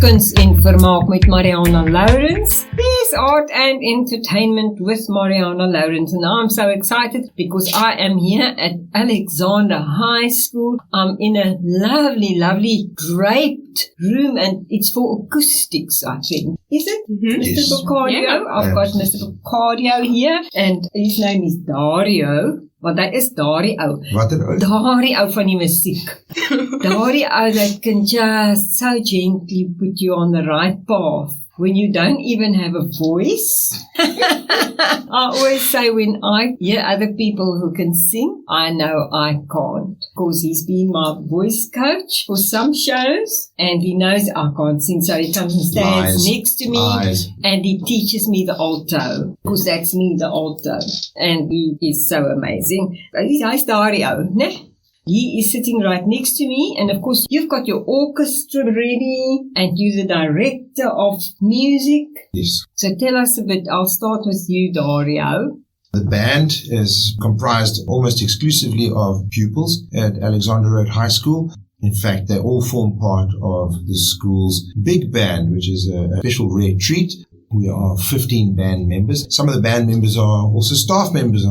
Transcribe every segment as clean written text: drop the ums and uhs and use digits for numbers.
Kuns in Vermaak met Marianah Lourens. There's art and entertainment with Marianah Lourens, and I'm so excited because I am here at Alexander High School. I'm in a lovely draped room, and it's for acoustics, I think. Is it? Mm-hmm. Mr. Yes. Broccardo? Yeah. I've got Mr. Broccardo here, and his name is Dario. Want hy is daardie ou. Wat 'n ou? Daardie ou van die musiek. Daardie ou that can just so gently put you on the right path when you don't even have a voice. I always say when I hear other people who can sing, I know I can't. Because he's been my voice coach for some shows and he knows I can't sing. So he comes and stands next to me and he teaches me the alto. Because that's me, the alto. And he is so amazing. Hy's daardie ou, né? He is sitting right next to me, and of course you've got your orchestra ready, and you're the director of music. Yes. So tell us a bit. I'll start with you, Dario. The band is comprised almost exclusively of pupils at Alexander Road High School. In fact, they all form part of the school's big band, which is a special rare treat. We are 15 band members. Some of the band members are also staff members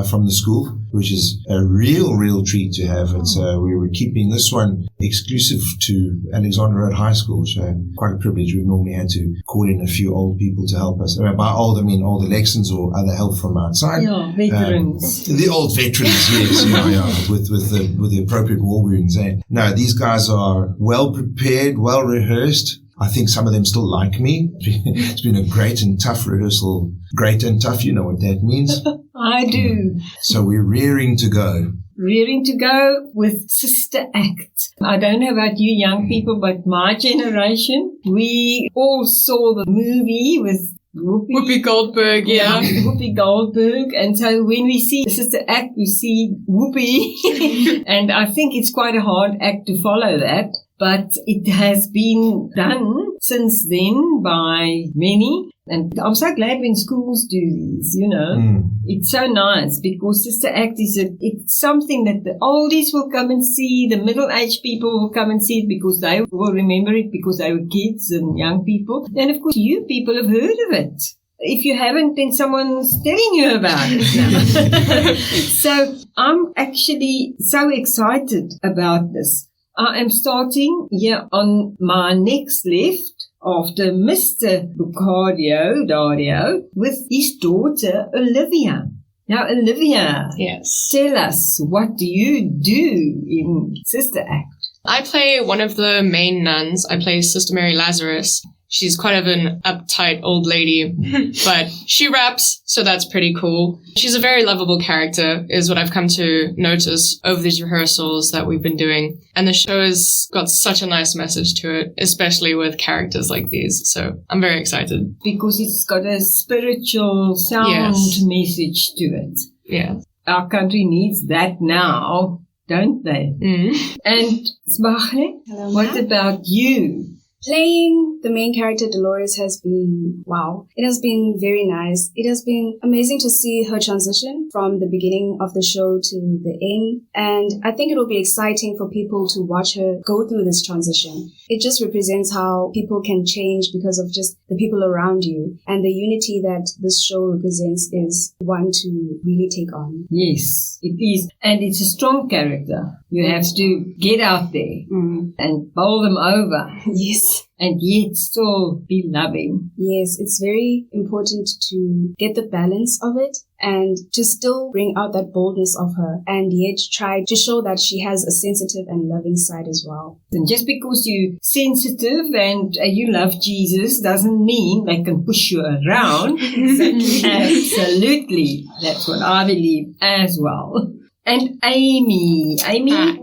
from the school, which is a real treat to have. It's we were keeping this one exclusive to Alexander Road High School, which is quite a privilege. We've normally had to call in a few old people to help us. By old, I mean older Lexans or other help from outside. Yeah, veterans. The old veterans, yes, with the appropriate war wounds. No, these guys are well prepared, well rehearsed. I think some of them still like me. It's been a great and tough rehearsal. Great and tough, you know what that means. I do. So we're rearing to go. Rearing to go with Sister Act. I don't know about you young people, but my generation, we all saw the movie with Whoopi Goldberg, yeah. Whoopi Goldberg. And so when we see Sister Act, we see Whoopi. And I think it's quite a hard act to follow that. But it has been done since then by many. And I'm so glad when schools do these, you know. It's so nice because Sister Act it's something that the oldies will come and see, the middle-aged people will come and see it because they will remember it because they were kids and young people. And of course you people have heard of it. If you haven't, then someone's telling you about it now. So I'm actually so excited about this. I am starting here on my next left after Mr. Broccardo, Dario, with his daughter, Olivia. Now, Olivia, yes. Tell us, what do you do in Sister Act? I play one of the main nuns. I play Sister Mary Lazarus. She's quite of an uptight old lady, but she raps, so that's pretty cool. She's a very lovable character, is what I've come to notice over these rehearsals that we've been doing. And the show has got such a nice message to it, especially with characters like these. So I'm very excited. Because it's got a spiritual sound message to it. Yeah. Our country needs that now, don't they? And Sibahle, what about you? Playing the main character, Dolores, has been, wow. It has been very nice. It has been amazing to see her transition from the beginning of the show to the end. And I think it will be exciting for people to watch her go through this transition. It just represents how people can change because of just the people around you. And the unity that this show represents is one to really take on. Yes, it is. And it's a strong character. You have to get out there and bowl them over. Yes. And yet still be loving. Yes, it's very important to get the balance of it and to still bring out that boldness of her and yet try to show that she has a sensitive and loving side as well. And just because you're sensitive and you love Jesus doesn't mean they can push you around. Absolutely. That's what I believe as well. And Amy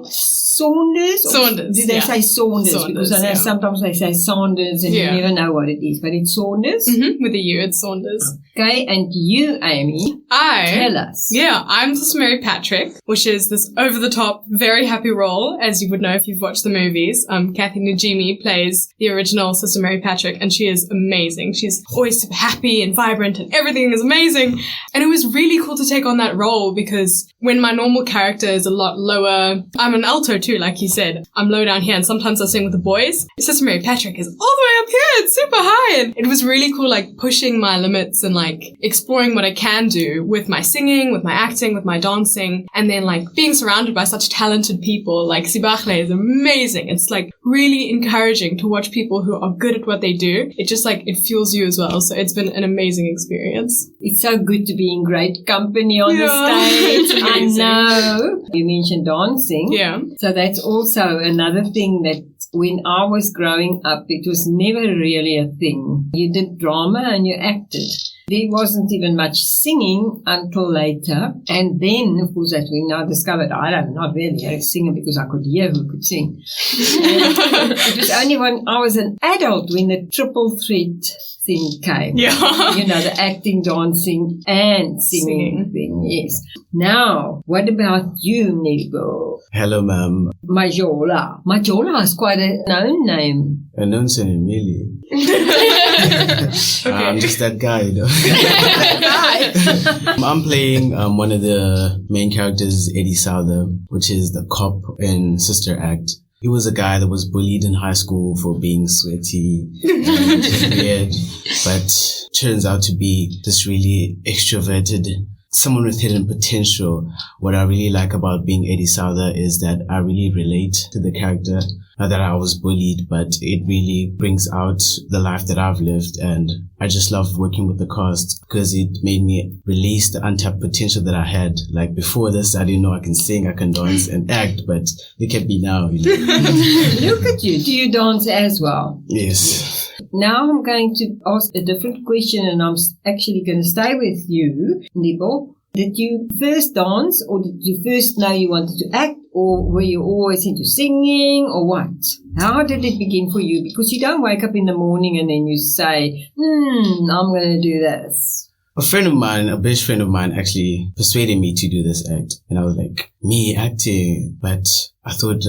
Saunders? Saunders. Did they say Saunders? Because I know sometimes they say Saunders and you never know what it is, but it's Saunders. With a U, it's Saunders. Okay, and you, Amy, tell us. Yeah, I'm Sister Mary Patrick, which is this over-the-top, very happy role, as you would know if you've watched the movies. Kathy Najimy plays the original Sister Mary Patrick, and she is amazing. She's always super happy and vibrant, and everything is amazing. And it was really cool to take on that role, because when my normal character is a lot lower, I'm an alto too, like you said. I'm low down here and sometimes I sing with the boys. Sister Mary Patrick is all the way up here. It's super high. And it was really cool, like pushing my limits and like exploring what I can do with my singing, with my acting, with my dancing. And then like being surrounded by such talented people. Like Sibahle is amazing. It's like really encouraging to watch people who are good at what they do. It just like, it fuels you as well. So it's been an amazing experience. It's so good to be in great company on the stage. I know. You mentioned dancing. Yeah. So that's also another thing that when I was growing up, it was never really a thing. You did drama and you acted. There wasn't even much singing until later. And then, of course, as we now discovered, not really a singer because I could hear who could sing. It was only when I was an adult when the triple threat thing came. Yeah. You know, the acting, dancing, and singing thing, yes. Now, what about you, Mlibo? Hello, ma'am. Majola. Majola is quite a known name. A known name, really. I'm just that guy, you know. I'm playing one of the main characters, Eddie Souther, which is the cop in Sister Act. He was a guy that was bullied in high school for being sweaty and weird, but turns out to be this really extroverted, someone with hidden potential. What I really like about being Eddie Souther is that I really relate to the character. Not that I was bullied, but it really brings out the life that I've lived. And I just love working with the cast because it made me release the untapped potential that I had. Like before this, I didn't know I can sing, I can dance and act, but look at me now. You know? Look at you. Do you dance as well? Yes. Now I'm going to ask a different question, and I'm actually going to stay with you, Mlibo. Did you first dance, or did you first know you wanted to act, or were you always into singing, or what? How did it begin for you? Because you don't wake up in the morning and then you say, I'm going to do this. A friend of mine, a best friend of mine, actually persuaded me to do this act. And I was like, me acting? But I thought,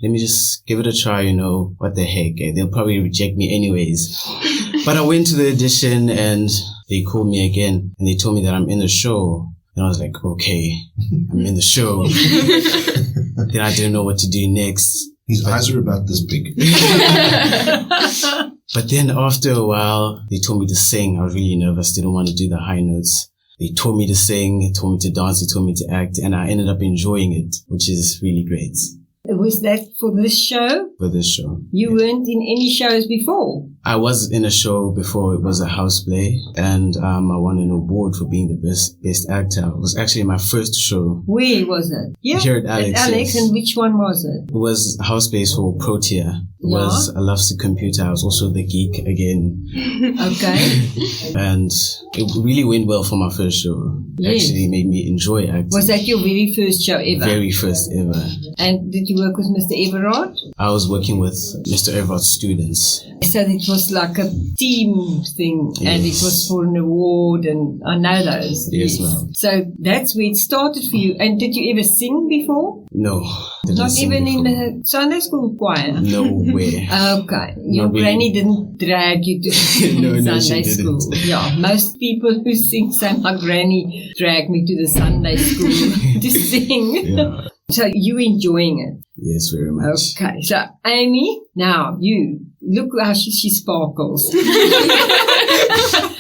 let me just give it a try, you know, what the heck? They'll probably reject me anyways. But I went to the audition and they called me again and they told me that I'm in the show. And I was like, okay, I'm in the show. Then I didn't know what to do next. His eyes are about this big. But then after a while, they told me to sing. I was really nervous, didn't want to do the high notes. They told me to sing, they told me to dance, they told me to act, and I ended up enjoying it, which is really great. Was that for this show? For this show. You weren't in any shows before? I was in a show before. It was a house play, and I won an award for being the best actor. It was actually my first show. Where was it? Yeah, here at Alex. Alex, yes. And which one was it? It was a house play for Protea. It was I Love to Computer. I was also the geek again. Okay. And it really went well for my first show. Yes. Actually made me enjoy acting. Was that your very first show ever? Very first ever. And did you work with Mr. Everard? I was working with Mr. Everard's students. So it was like a team thing, yes. And it was for an award, and I know those. Yes, ma'am. So that's where it started for you. And did you ever sing before? No. Not even in the Sunday school choir? Nowhere. Okay. Your granny didn't drag you to Sunday school. Yeah. Most people who sing say, my granny dragged me to the Sunday school to sing. Yeah. So you enjoying it? Yes, very much. Okay. So Amy, now you. Look how she sparkles.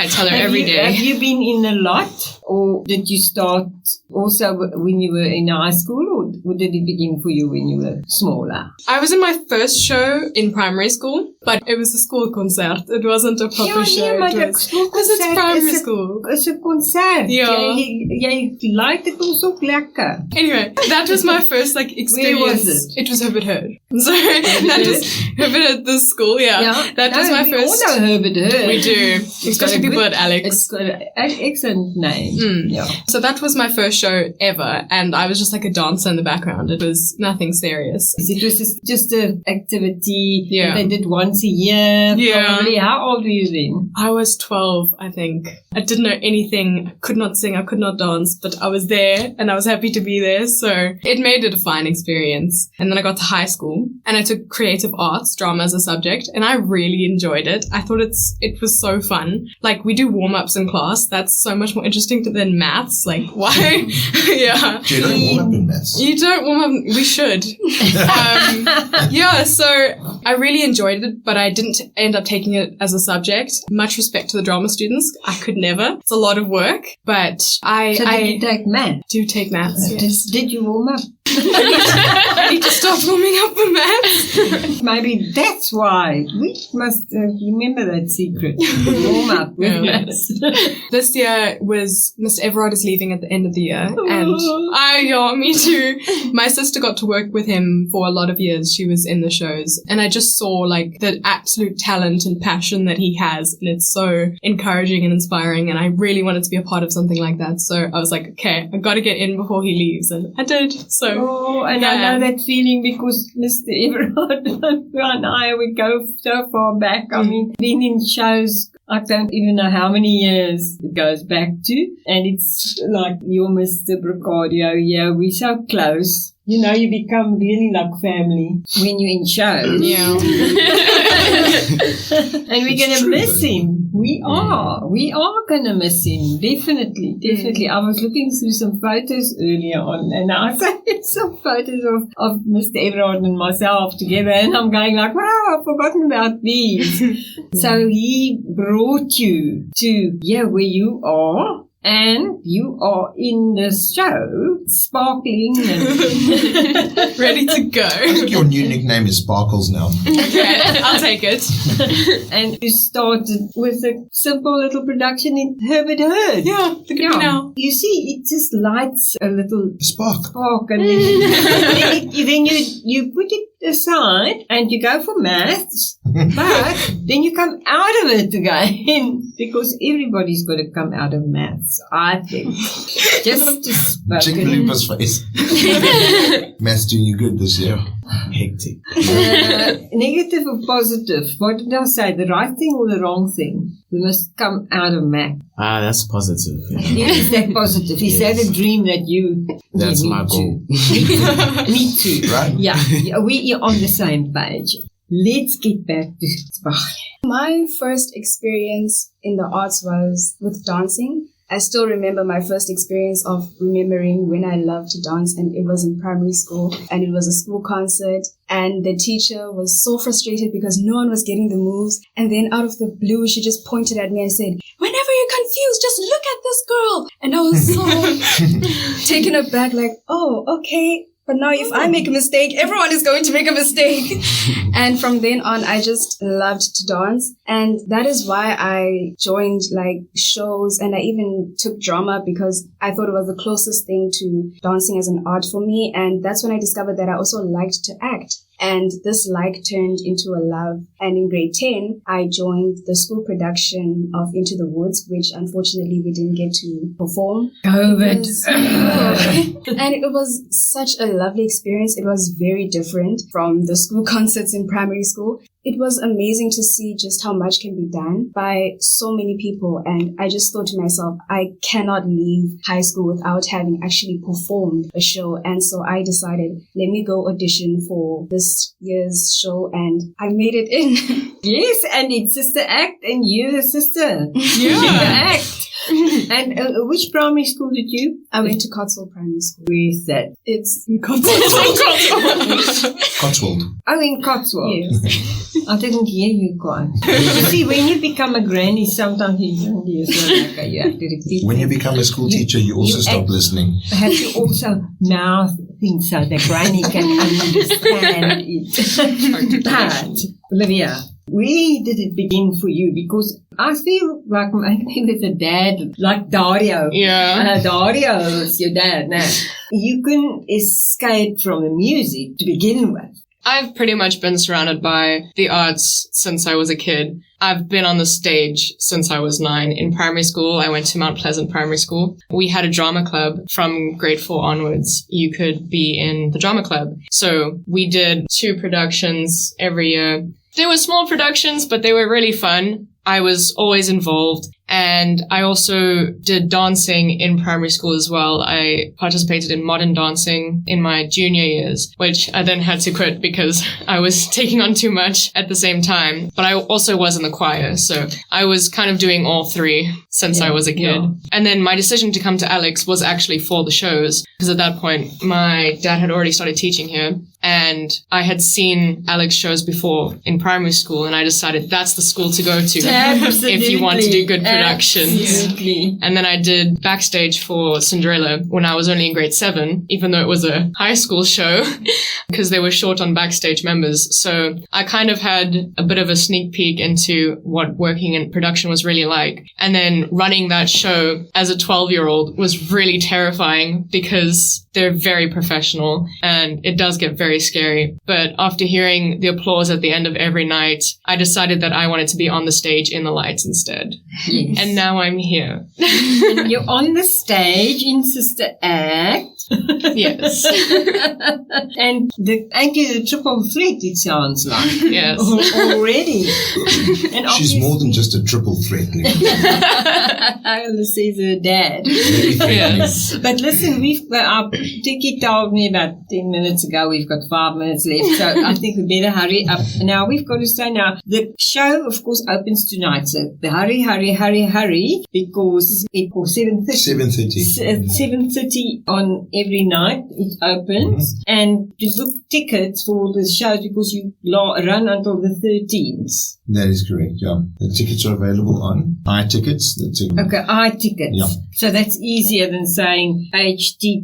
I tell her every day. Have you been in a lot, or did you start also when you were in high school, or did it begin for you when you were smaller? I was in my first show in primary school, but it was a school concert. It wasn't a proper show. Because it's primary school. It's a concert. Yeah. Jy like it also lekker. Anyway, that was my first experience. Where was it? It was Herbert Herd. Sorry, that was Herbert at the school. Yeah. That was my first. We all know Herbert Herd. We do, especially people at Alex. It's got an excellent name. Yeah. So that was my first show ever, and I was just like a dancer in the background. It was nothing serious. It was just an activity that Yeah. they did once a year. Yeah. Probably. How old were you then? I was 12, I think. I didn't know anything. I could not sing. I could not dance, but I was there and I was happy to be there. So it made it a fine experience. And then I got to high school and I took creative arts, drama as a subject, and I really enjoyed it. I thought it was so fun. Like, we do warm-ups in class. That's so much more interesting than maths. Like, why? Yeah. You don't warm up in maths. You don't warm up. We should. Yeah, so I really enjoyed it, but I didn't end up taking it as a subject. Much respect to the drama students. I could never. It's a lot of work, but So did you take math? do take maths. Yes. Did you warm up? I need to start warming up for maths. Maybe that's why. We must remember that secret. Warm up with Yeah. maths. This year was Mr. Everard is leaving at the end of the year, and me too. My sister got to work with him for a lot of years. She was in the shows, and I just saw like the absolute talent and passion that he has, and it's so encouraging and inspiring. And I really wanted to be a part of something like that, so I was like, okay, I got to get in before he leaves, and I did. So. Oh, and I know that feeling because Mr. Everard and I, we go so far back. I mean, been in shows, I don't even know how many years it goes back to. And it's like you're Mr. Broccardo. Yeah, we're so close. You know, you become really like family when you're in shows. Yeah. And we're going to miss him. We are going to miss him. Definitely. I was looking through some photos earlier on, and I saw some photos of Mr. Everard and myself together, and I'm going like, wow, I've forgotten about these. So he brought you to where you are. And you are in the show, sparkling and Ready to go. I think your new nickname is Sparkles now. Okay, I'll take it. And you started with a simple little production in Herbert Hurd. Yeah, look at me now. You see, it just lights a little Spark. spark, and then you put it aside and you go for maths, but then you come out of it again because everybody's got to come out of maths, I think. Just to spoken. Check Lupa's face. Math's doing you good this year. Hectic. Negative or positive? What did I say? The right thing or the wrong thing? We must come out of math. That's positive. Yeah. Is that positive? Is that a dream that you... That's me my goal. Me too. Right? Yeah, we are on the same page. Let's get back to Sibahle. My first experience in the arts was with dancing. I still remember my first experience of remembering when I loved to dance, and it was in primary school, and it was a school concert, and the teacher was so frustrated because no one was getting the moves, and then out of the blue she just pointed at me and said, "Whenever you're confused, just look at this girl." And I was so taken aback, like, oh, okay. But now if I make a mistake, everyone is going to make a mistake. And from then on, I just loved to dance. And that is why I joined like shows, and I even took drama because I thought it was the closest thing to dancing as an art for me. And that's when I discovered that I also liked to act. And this like turned into a love. And in grade 10, I joined the school production of Into the Woods, which unfortunately we didn't get to perform. COVID. And it was such a lovely experience. It was very different from the school concerts in primary school. It was amazing to see just how much can be done by so many people. And I just thought to myself, I cannot leave high school without having actually performed a show. And so I decided, let me go audition for this year's show, and I made it in. Yes, and it's Sister Act, and you're the sister. Yeah. Act. And which primary school did you? I went to Cotswold Primary School. Where's that? It's Cotswold. Oh, in Cotswold. Yes. I didn't hear you quite. You see, when you become a granny, sometimes you don't hear, so like, you have to repeat. When you become a school teacher, you also stop listening. have to also mouth things so the granny can understand it. But, Olivia, where did it begin for you? Because I feel like maybe with a dad like Dario. Yeah. Dario is your dad now. You couldn't escape from the music to begin with. I've pretty much been surrounded by the arts since I was a kid. I've been on the stage since I was 9. In primary school, I went to Mount Pleasant Primary School. We had a drama club from grade 4 onwards. You could be in the drama club. So we did 2 productions every year. They were small productions, but they were really fun. I was always involved, And I also did dancing in primary school as well. I participated in modern dancing in my junior years, which I then had to quit because I was taking on too much at the same time. But I also was in the choir, so I was kind of doing all three since I was a kid. And then my decision to come to Alex was actually for the shows, because at that point, my dad had already started teaching here. And I had seen Alex shows before in primary school, and I decided that's the school to go to if you want to do good productions. Absolutely. And then I did backstage for Cinderella when I was only in grade 7, even though it was a high school show, because they were short on backstage members. So I kind of had a bit of a sneak peek into what working in production was really like. And then running that show as a 12-year-old was really terrifying because they're very professional and it does get very scary. But after hearing the applause at the end of every night, I decided that I wanted to be on the stage in the lights instead. Yes. And now I'm here. And you're on the stage in Sister Act. Yes. And ain't you the triple threat, it sounds like. Yes. Already. And She's more than just a triple threat. says her dad. Yes. But listen, our ticket told me about 10 minutes ago we've got 5 minutes left, so I think we better hurry up. Now, we've got to say now, the show, of course, opens tonight, so hurry, because it was 7:30. 7:30 on every night it opens, and to book tickets for the shows, because you run until the 13th. That is correct, yeah. The tickets are available on iTickets. Okay, iTickets. Yeah. So that's easier than saying HTTP.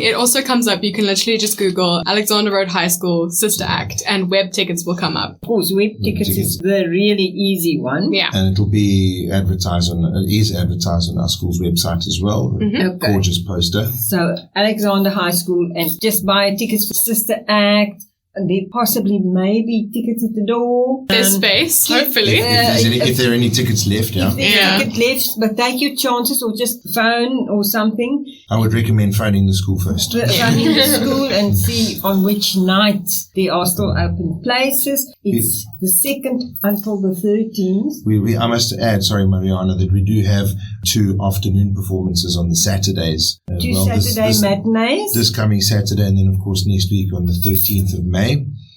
It also comes up. You can literally just Google Alexander Road High School Sister Act and web tickets will come up. Of course, web tickets is the really easy one. Yeah. And it will be advertised on our school's website as well. Okay. Gorgeous poster. So Alexander High School, and just buy tickets for Sister Act. And there possibly maybe tickets at the door. There's space, hopefully. If there are any tickets left, yeah. If there's ticket left, but take your chances, or just phone or something. I would recommend phoning the school first. Phoning the school and see on which nights there are still open places. It's the 2nd until the 13th. I must add, sorry, Marianah, that we do have 2 afternoon performances on the Saturdays. 2 Saturday matinees. This coming Saturday, and then, of course, next week on the 13th of May.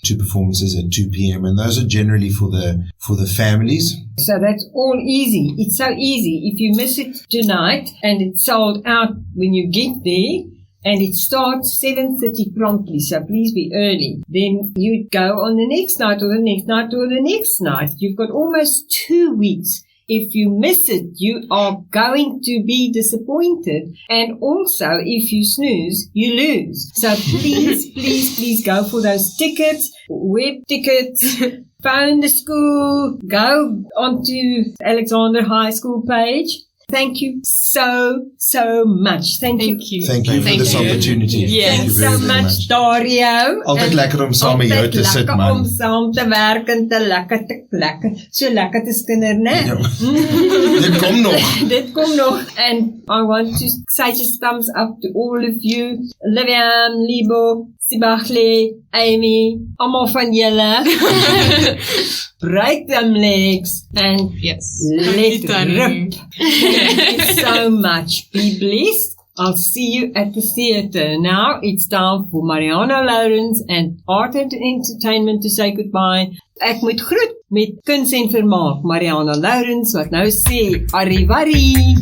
2 performances at 2 p.m. and those are generally for the families. So that's all easy. It's so easy. If you miss it tonight and it's sold out when you get there, and it starts 7:30 promptly, so please be early. Then you go on the next night, or the next night, or the next night. You've got almost 2 weeks. If you miss it, you are going to be disappointed. And also, if you snooze, you lose. So please go for those tickets, web tickets, phone the school, go onto Alexander High School page. Thank you so much. Thank you. Thank you for this opportunity. Yes. Thank you so much, Dario. Altyd lekker om saam met jou te sit, man. Om saam te werk en te lekker te klekker. So lekker te skinder, né? Ja. Dit kom nog. And I want to say just thumbs up to all of you. Olivia, Mlibo, Sibahle, Amy, allemaal van julle. Break them legs and let rip. Thank you so much. Be blessed. I'll see you at the theatre. Now it's time for Marianah Lourens and Art and Entertainment to say goodbye. Ek moet groet met Kuns en Vermaak. Marianah Lourens wat nou sê, arrivari.